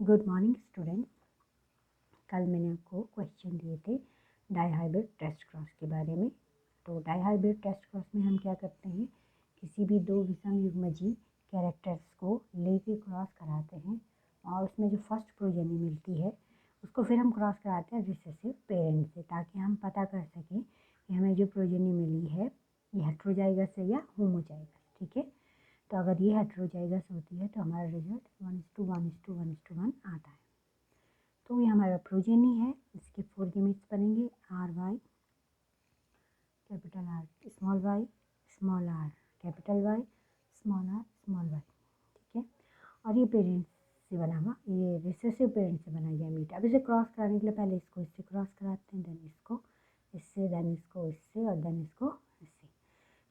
Good morning student. कल मैंने आपको क्वेश्चन दिए थे डाइहाइब्रिड टेस्ट क्रॉस के बारे में। तो डाइहाइब्रिड टेस्ट क्रॉस में हम क्या करते हैं, किसी भी दो विषम युग्मजीव कैरेक्टर्स को लेके क्रॉस कराते हैं और उसमें जो फर्स्ट प्रोजेनी मिलती है उसको फिर हम क्रॉस कराते हैं रिसेसिव पेरेंट से, ताकि हम पता कर सकें कि हमें जो प्रोजेनी मिली है ये हेट्रोजाइगस है या होमोजाइगस। ठीक है, तो अगर ये हेट्रोजाइगस होती है तो हमारा रिजल्ट 1:1:1:1 आता है। तो ये हमारा प्रोजेनी है, इसके 4 गेमेट्स बनेंगे R Y capital R small Y capital Y small Y. ठीक है, और ये पेरेंट्स से बना हुआ, ये रिसेसिव पेरेंट्स से बनाया गया मीट। अब इसे क्रॉस कराने के लिए पहले इसको इससे क्रॉस कराते हैं, देन इसको इससे, देन इसको इससे और देन इसको इससे।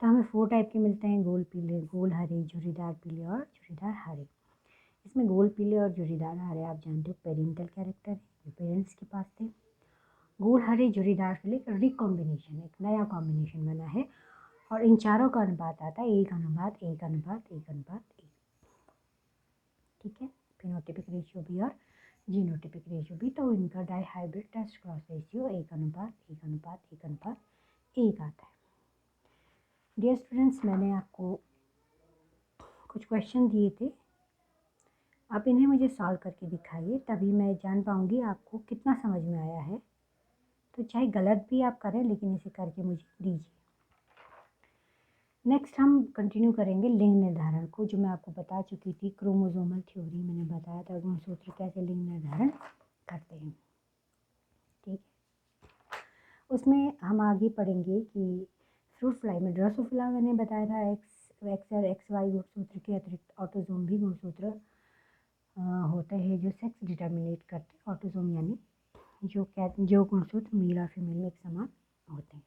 तो हमें 4 टाइप के मिलते हैं, गोल पीले, गोल हरे, झुर्रीदार पीले और झुर्रीदार हरे। इसमें गोल पीले और झुर्रीदार हरे आप जानते हो पेरेंटल कैरेक्टर है, जो पेरेंट्स के पास थे। गोल हरे झुर्रीदार पीले एक रिकॉम्बिनेशन, एक नया कॉम्बिनेशन बना है और इन चारों का अनुपात आता है 1:1:1:1। ठीक है, फिनोटिपिक रेशियो भी और जीनोटिपिक रेशियो भी। तो इनका डाइहाइब्रिड टेस्ट क्रॉस रेशियो 1:1:1:1 आता है। डियर स्टूडेंट्स, मैंने आपको कुछ क्वेश्चन दिए थे, आप इन्हें मुझे सॉल्व करके दिखाइए, तभी मैं जान पाऊँगी आपको कितना समझ में आया है। तो चाहे गलत भी आप करें लेकिन इसे करके मुझे दीजिए। नेक्स्ट हम कंटिन्यू करेंगे लिंग निर्धारण को, जो मैं आपको बता चुकी थी। क्रोमोसोमल थ्योरी मैंने बताया था, गुणसूत्र कैसे लिंग निर्धारण करते हैं। ठीक है, उसमें हम आगे पढ़ेंगे कि फ्रूट फ्लाई में ड्रोसोफिला मैंने बताया था एक्स और एक्स वाई गुणसूत्र के अतिरिक्त ऑटोसोम भी गुणसूत्र होते हैं जो सेक्स डिटर्मिनेट करते हैं। ऑटोसोम यानी जो गुणसूत्र मेल और फीमेल में एक समान होते हैं।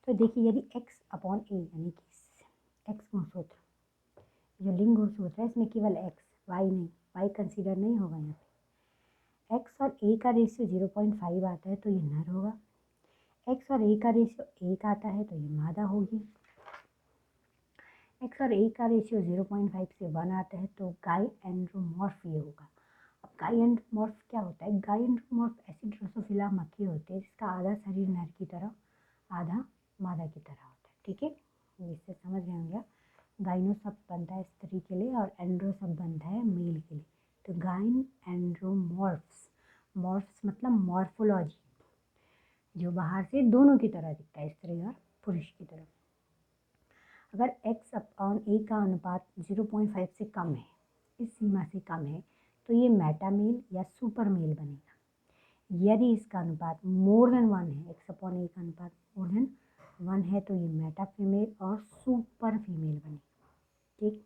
तो देखिए, यदि x/a यानी कि एक्स गुणसूत्र, जो लिंग गुणसूत्र है, इसमें केवल x, y नहीं, y कंसीडर नहीं होगा यहाँ पे। x और a का रेशियो 0.5 आता है तो ये नर होगा। x और a का रेशियो 1 आता है तो ये मादा होगी। x और a का रेशियो 0.5 से 1 आता है तो गाय एंड्रोमॉर्फ ये होगा। अब गाय एंड्रोमॉर्फ क्या होता है? गाय एंड्रोमॉर्फ ऐसी ड्रोसोफिला मक्खी होती है जिसका आधा शरीर नर की तरह, आधा मादा की तरह होता है। ठीक है, इससे समझ गए होंगे आप। गाइनो शब्द बनता है स्त्री के लिए और एंड्रो शब्द बनता है मेल के लिए। तो गाइन एंड्रोमॉर्फ्स, मॉर्फ्स मतलब मॉर्फोलॉजी, जो बाहर से दोनों की तरह दिखता है, स्त्री और पुरुष की तरह। अगर x/a का अनुपात 0.5 से कम है, इस सीमा से कम है, तो ये मेटामेल या सुपर मेल बनेगा। यदि इसका अनुपात मोर देन 1 है, x/a का अनुपात मोर देन 1 है, तो ये मेटा फीमेल और सुपर फीमेल बनेगा। ठीक,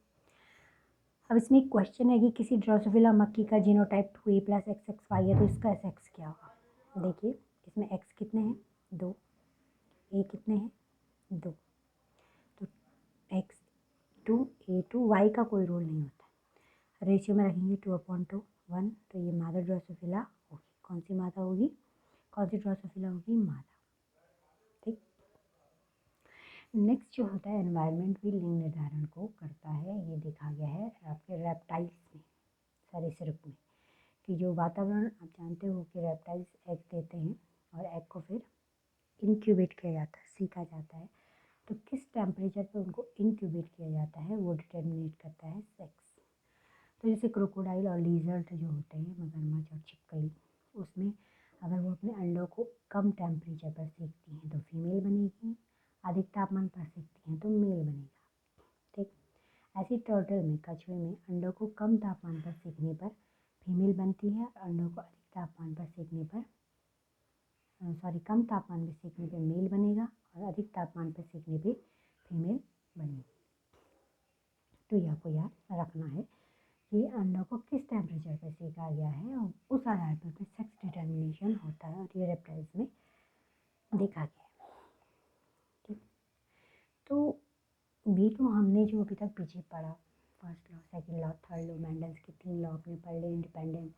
अब इसमें एक क्वेश्चन है कि किसी ड्रोसोफिला मक्खी का जीनोटाइप 2a+XX y है, तो इसका SX क्या होगा? देखिए, इसमें x कितने हैं? 2, a कितने हैं? 2, तो x2 a2 y का कोई रोल नहीं होता है। रेशियो में रखेंगे 2/2 1, तो ये मादा ड्रोसोफिला होगी। कौन सी मादा होगी? कौन सी ड्रोसोफिला होगी? मादा। ठीक, नेक्स्ट जो होता है एनवायरनमेंट भी लिंग निर्धारण को करता है। ये देखा गया है आपके रेप्टाइल्स में, सरीसृप में, कि जो वातावरण, आप जानते हो कि रेप्टाइल्स एग देते हैं और एग को फिर इंक्यूबेट किया जाता है, सीखा जाता है। तो किस टेम्परेचर पे उनको इंक्यूबेट किया जाता है वो डिटर्मिनेट करता है सेक्स। तो जैसे क्रोकोडाइल और लीजर्ड जो होते हैं, मगरमच्छ और छिपकली, उसमें अगर वो अपने अंडों को कम टेम्परेचर पर सेकती हैं तो फीमेल बनेगी, अधिक तापमान पर सेकती हैं तो मेल बनेगा। ठीक, ऐसी टर्टल में, कछुए में, अंडों को कम तापमान पर सेकने पर फीमेल बनती है और अंडों को अधिक तापमान पर सेकने पर कम तापमान पर सेकने पर मेल बनेगा और अधिक तापमान पर सेकने पर फीमेल बनेगी। तो यह आपको याद रखना है कि अंडों को किस टेम्परेचर पर सेका गया है और उस आधार पर फिर सेक्स डिटर्मिनेशन होता है, और ये रेप्टाइल्स में देखा गया है। ठीक, तो भी तो हमने जो अभी तक पीछे पढ़ा, first law, second law, third law, Mendel's के 3 लॉ आपने पढ़ लिए, इंडिपेंडेंट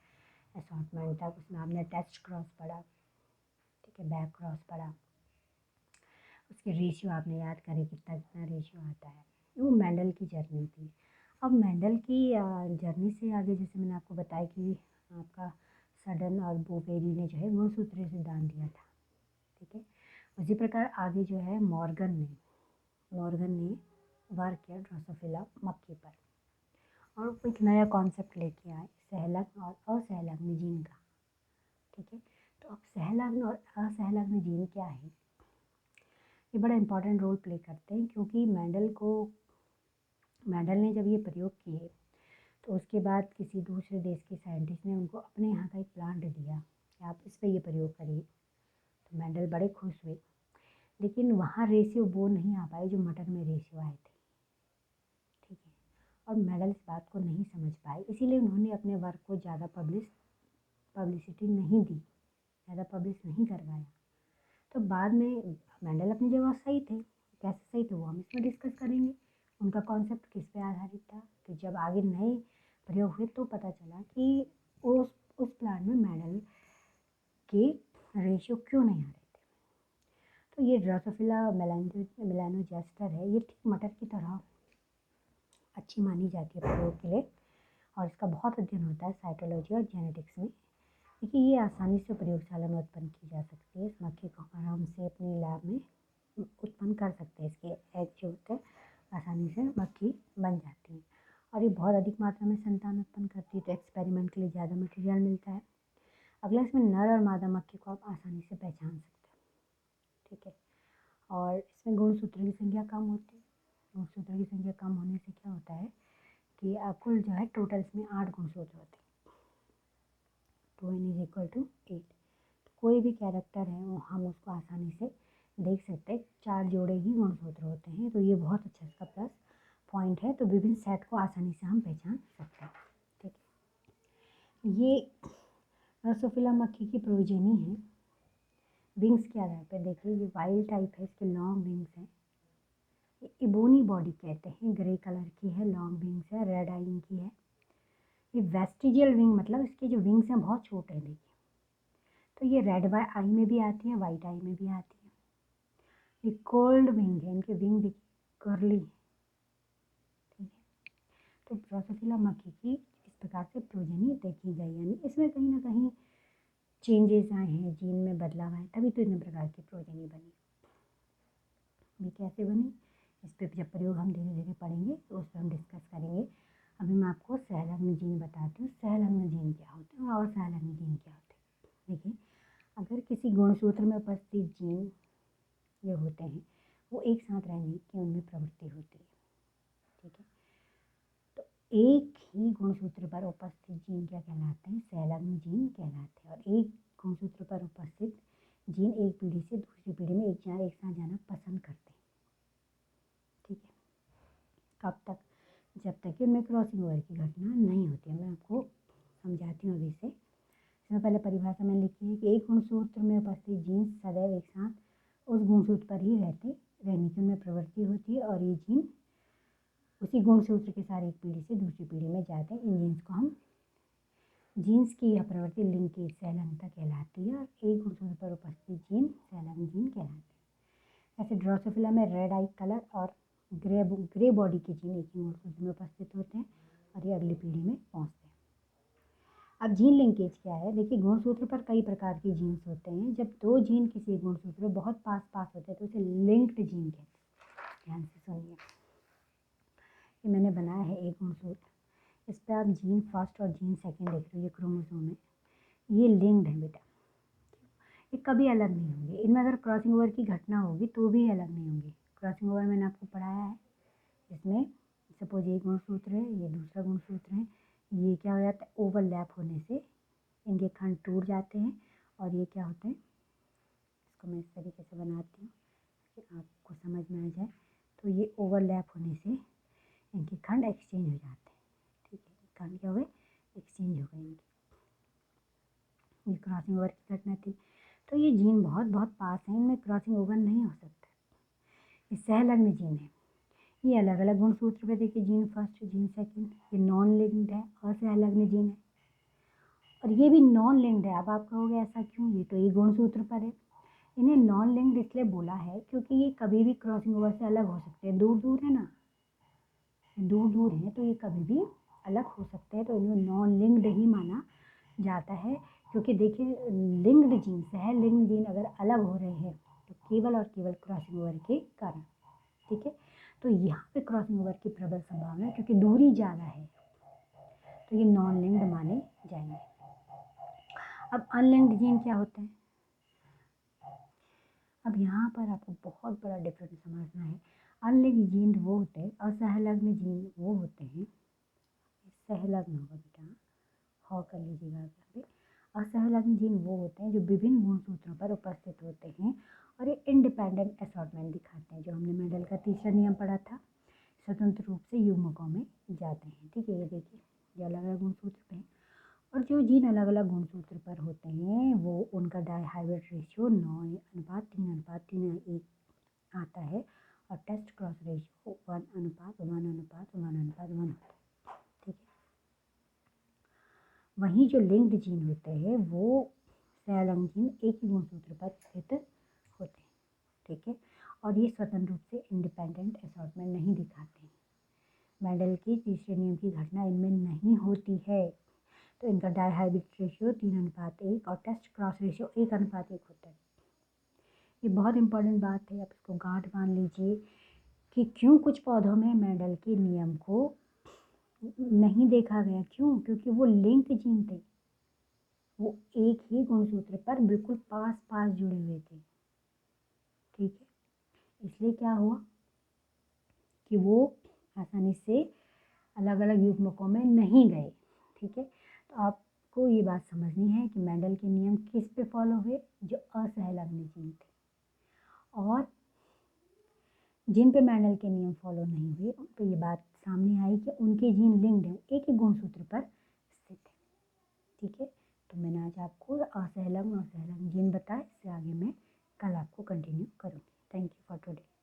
असॉर्टमेंट तक, उसमें आपने टेस्ट क्रॉस पढ़ा। ठीक है, बैक क्रॉस पढ़ा, उसके रेशियो आपने याद करे कितना कितना रेशियो आता है। वो मेंडल की जर्नी थी। अब मेंडल की जर्नी से आगे, जैसे मैंने आपको बताया कि आपका सडन और बोवेरी ने जो है गुणसूत्र सिद्धांत दिया था। ठीक है, उसी प्रकार आगे जो है मॉर्गन ने वार किया ड्रोसोफिला मक्खी पर, और वो एक नया कॉन्सेप्ट लेके आए सहलग्न और असहलग्न जीन का। ठीक है, तो अब सहलग्न और असहलग्न जीन क्या है, ये बड़ा इंपॉर्टेंट रोल प्ले करते हैं, क्योंकि मेंडल ने जब ये प्रयोग किए तो उसके बाद किसी दूसरे देश के साइंटिस्ट ने उनको अपने यहाँ का एक प्लांट दिया कि आप इस पर ये प्रयोग करिए। तो मेंडल बड़े खुश हुए, लेकिन वहाँ रेशियो वो नहीं आ पाए जो मटन में रेशियो आए थे। ठीक है, और मेंडल इस बात को नहीं समझ पाए, इसीलिए उन्होंने अपने वर्क को ज़्यादा पब्लिसिटी नहीं दी, ज़्यादा पब्लिश नहीं करवाया। तो बाद में मेंडल अपनी जगह सही थे, कैसे सही थे वो हम इसमें डिस्कस करेंगे। उनका कॉन्सेप्ट किस पे आधारित था, तो जब आगे नए प्रयोग हुए तो पता चला कि उस प्लांट में मेंडल के रेशियो क्यों नहीं आ रहे थे। तो ये ड्रोसोफिला मेलानोगास्टर है, ये ठीक मटर की तरह अच्छी मानी जाती है प्रयोग के लिए, और इसका बहुत अध्ययन होता है साइटोलॉजी और जेनेटिक्स में। देखिए, ये आसानी से प्रयोगशाला में उत्पन्न की जा सकती है। इस मक्खी को आराम से अपनी लैब में उत्पन्न कर सकते हैं। इसके एग जो होते हैं आसानी से मक्खी बन जाती है, और ये बहुत अधिक मात्रा में संतान उत्पन्न करती है, तो एक्सपेरिमेंट के लिए ज़्यादा मटेरियल मिलता है। अगला, इसमें नर और मादा मक्खी को आप आसानी से पहचान सकते हैं। ठीक है, और इसमें गुणसूत्र की संख्या कम होती है। गुणसूत्र की संख्या कम होने से क्या होता है कि कुल जो है टोटल इसमें 8 गुणसूत्र होते हैं, 2n = 8। कोई भी कैरेक्टर है वो हम उसको आसानी से देख सकते हैं, 4 जोड़े ही गुणसूत्र होते हैं, तो ये बहुत अच्छा इसका प्लस पॉइंट है। तो विभिन्न सेट को आसानी से हम पहचान सकते हैं। ठीक है, ये ड्रोसोफिला मक्खी की प्रोजेनी है। विंग्स के आधार पर देखिए, ये वाइल्ड टाइप है, इसके लॉन्ग विंग्स हैं। ये इबोनी बॉडी कहते हैं, ग्रे कलर की है, लॉन्ग विंग्स है, रेड आई इनकी है। ये वेस्टिजियल विंग मतलब इसके जो विंग्स हैं बहुत छोटे हैं। देखिए, तो ये रेड आई में भी आती है, वाइट आई में भी आती है। ये कोल्ड विंग है, इनके विंग देखिए कर्ली। ठीक है, तो ड्रोसोफिला मक्खी की इस प्रकार से प्रोजेनी देखी गई, यानी इसमें कहीं ना कहीं चेंजेस आए हैं, जीन में बदलाव आए, तभी तो इन प्रकार की प्रोजेनी बनी। ये कैसे बनी, इस पर जब प्रयोग हम धीरे धीरे पढ़ेंगे तो उस पर हम डिस्कस करेंगे। अभी मैं आपको सहलग्न जीन बताती हूँ, सहलग्न जीन क्या होते हैं और सहलग्न जीन क्या होते हैं। देखिए, अगर किसी गुणसूत्र में उपस्थित जीन ये होते हैं वो एक साथ रहने की उनमें प्रवृत्ति होती है। ठीक है, तो एक ही गुणसूत्र पर उपस्थित जीन क्या कहलाते हैं, सहलग्न जीन कहलाते हैं। और एक गुणसूत्र पर उपस्थित जीन एक पीढ़ी से दूसरी पीढ़ी में एक साथ जाना पसंद करते हैं। ठीक है, कब तक, जब तक कि उनमें क्रॉसिंग ओवर की घटना नहीं होती है। मैं आपको समझाती हूँ अभी से। इसमें पहले परिभाषा में लिखी है कि एक गुणसूत्र में उपस्थित जीन सदैव एक साथ उस गुणसूत्र पर ही रहने की उनमें प्रवृत्ति होती है, और ये जीन उसी गुणसूत्र के साथ एक पीढ़ी से दूसरी पीढ़ी में जाते हैं। इन जीन्स को हम जीन्स की यह प्रवृत्ति लिंकेज सहलग्नता कहलाती है, और एक गुणसूत्र पर उपस्थित जीन सहलग्न जीन कहलाते हैं। ऐसे ड्रोसोफिला में रेड आई कलर और ग्रे बॉडी के जीन एक ही गुणसूत्र में उपस्थित होते हैं, और ये अगली पीढ़ी में पहुँचते हैं। अब जीन लिंकेज क्या है, देखिए गुणसूत्र पर कई प्रकार के जीन्स होते हैं। जब दो जीन किसी गुणसूत्र में बहुत पास होते हैं तो उसे लिंक्ड जीन कहते हैं। ध्यान से सुनिए, ये मैंने बनाया है एक गुणसूत्र, इस पर आप जीन फर्स्ट और जीन सेकंड देख रहे हो, ये क्रोमोसोम है, ये लिंक्ड है बेटा, ये कभी अलग नहीं होंगे। इनमें अगर क्रॉसिंग ओवर की घटना होगी तो भी अलग नहीं होंगे। क्रॉसिंग ओवर मैंने आपको पढ़ाया है, इसमें सपोज एक गुणसूत्र है, ये दूसरा गुणसूत्र है, ये क्या हो जाता है, ओवरलैप होने से इनके खंड टूट जाते हैं, और ये क्या होते हैं, इसको मैं इस तरीके से बनाती हूँ कि आपको समझ में आ जाए। तो ये ओवरलैप होने से इनके खंड एक्सचेंज हो जाते हैं। ठीक है, खंड क्या हुए, एक्सचेंज हो गए इनके, ये क्रॉसिंग ओवर की घटना थी। तो ये जीन बहुत बहुत पास हैं, इनमें क्रॉसिंग ओवर नहीं हो सकता। ये सहलग्न जीन है, ये अलग अलग गुणसूत्र पे देखिए, जीन फर्स्ट जीन सेकंड, ये नॉन लिंक्ड है, असहलग्न जीन है, और ये भी नॉन लिंक्ड है। अब आप कहोगे ऐसा क्यों, ये तो एक गुणसूत्र पर है। इन्हें नॉन लिंक्ड इसलिए बोला है क्योंकि ये कभी भी क्रॉसिंग ओवर से अलग हो सकते हैं, दूर दूर है ना, दूर दूर हैं तो ये कभी भी अलग हो सकते हैं, तो इन्हें नॉन लिंक्ड ही माना जाता है, क्योंकि देखिए लिंक्ड जीन से है, लिंक्ड जीन अगर अलग हो रहे हैं तो केवल और केवल क्रॉसिंग ओवर के कारण, ठीक है। तो यहाँ पे क्रॉसिंग ओवर की प्रबल संभावना है, क्योंकि दूरी ज़्यादा है, तो ये नॉन लिंक्ड माने जाएंगे। अब अनलिंक्ड जीन क्या होते हैं? अब यहाँ पर आपको बहुत बड़ा डिफरेंस समझना है। अनलिंक्ड जीन वो होते हैं, असंलग्न जीन वो होते हैं, सहलग्न होगा बेटा, हाँ कर लीजिएगा यहाँ पे। असंलग्न जीन वो होते हैं जो विभिन्न गुणसूत्रों पर उपस्थित होते हैं और ये इंडिपेंडेंट असॉर्टमेंट दिखाते हैं, जो हमने मेंडल का तीसरा नियम पढ़ा था, स्वतंत्र रूप से युग्मकों में जाते हैं, ठीक है। ये देखिए ये अलग अलग गुणसूत्र पे हैं, और जो जीन अलग अलग गुणसूत्र पर होते हैं वो उनका डाइहाइब्रिड रेशियो 9:3:3:1 आता है, और टेस्ट क्रॉस रेशियो 1:1:1:1:1 होता है, ठीक है। वहीं जो लिंक्ड जीन होते हैं वो सहलग्न जीन एक ही गुणसूत्र पर स्थित होते हैं, ठीक है, और ये स्वतंत्र रूप से इंडिपेंडेंट असॉर्टमेंट नहीं दिखाते हैं। मेंडल के तीसरे नियम की घटना इनमें नहीं होती है, तो इनका डाइहाइब्रिड रेशियो 3:1 और टेस्ट क्रॉस रेशियो 1:1 होता है। ये बहुत इंपॉर्टेंट बात है, आप इसको गांठ बांध लीजिए कि क्यों कुछ पौधों में मेंडल के नियम को नहीं देखा गया, क्यों? क्योंकि वो लिंक जीन थे, वो एक ही गुणसूत्र पर बिल्कुल पास पास जुड़े हुए थे, ठीक है। इसलिए क्या हुआ कि वो आसानी से अलग अलग युग्मकों में नहीं गए, ठीक है। तो आपको ये बात समझनी है कि मेंडल के नियम किस पे फॉलो हुए? जो असहलग्न जीन थे, और जिन पे मेंडल के नियम फॉलो नहीं हुए उन पे ये बात सामने आई कि उनके जीन लिंक्ड हैं, एक ही गुणसूत्र पर स्थित है, ठीक है। तो मैंने आज आपको असहलग्न और सहलग्न जीन बताए, इससे आगे मैं कल आपको कंटिन्यू करूँगी। Thank you for today.